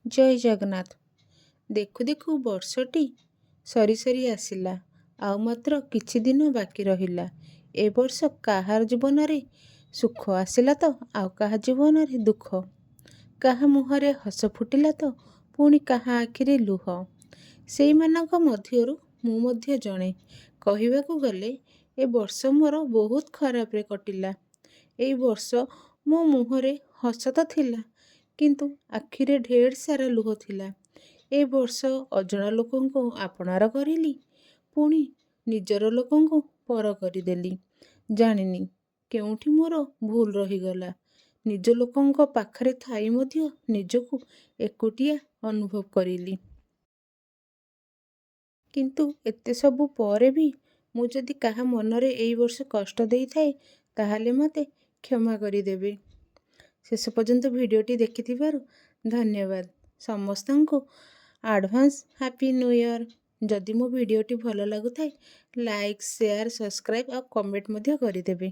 ଜୟ ଜଗନ୍ନାଥ। ଦେଖୁ ଦେଖୁ ବର୍ଷଟି ସରି ସରି ଆସିଲା। ଆଉ ମାତ୍ର କିଛି ଦିନ ବାକି ରହିଲା। ଏ ବର୍ଷ କାହାର ଜୀବନରେ ସୁଖ ଆସିଲା ତ ଆଉ କାହା ଜୀବନରେ ଦୁଃଖ। କାହା ମୁହଁରେ ହସ ଫୁଟିଲା ତ ପୁଣି କାହା ଆଖିରେ ଲୁହ। ସେଇମାନଙ୍କ ମଧ୍ୟରୁ ମୁଁ ମଧ୍ୟ ଜଣେ। କହିବାକୁ ଗଲେ ଏ ବର୍ଷ ମୋର ବହୁତ ଖରାପରେ କଟିଲା। ଏଇ ବର୍ଷ ମୋ ମୁହଁରେ ହସ ତ ଥିଲା, କିନ୍ତୁ ଆଖିରେ ଢେର ସାରା ଲୁହ ଥିଲା। ଏ ବର୍ଷ ଅଜଣା ଲୋକଙ୍କୁ ଆପଣାର କରିଲି, ପୁଣି ନିଜର ଲୋକଙ୍କୁ ପର କରିଦେଲି। ଜାଣିନି କେଉଁଠି ମୋର ଭୁଲ ରହିଗଲା। ନିଜ ଲୋକଙ୍କ ପାଖରେ ଥାଇ ମଧ୍ୟ ନିଜକୁ ଏକୁଟିଆ ଅନୁଭବ କରିଲି। କିନ୍ତୁ ଏତେ ସବୁ ପରେ ବି ମୁଁ ଯଦି କାହା ମନରେ ଏଇ ବର୍ଷ କଷ୍ଟ ଦେଇଥାଏ, ତାହେଲେ ମୋତେ କ୍ଷମା କରିଦେବେ। ଶେଷ ପର୍ଯ୍ୟନ୍ତ ଭିଡ଼ିଓଟି ଦେଖିଥିବାରୁ ଧନ୍ୟବାଦ। ସମସ୍ତଙ୍କୁ ଆଡ଼ଭାନ୍ସ ହାପି ନ୍ୟୁ ଇୟର୍। ଯଦି ମୋ ଭିଡ଼ିଓଟି ଭଲ ଲାଗୁଥାଏ, ଲାଇକ୍, ସେୟାର, ସବସ୍କ୍ରାଇବ୍ ଆଉ କମେଣ୍ଟ ମଧ୍ୟ କରିଦେବେ।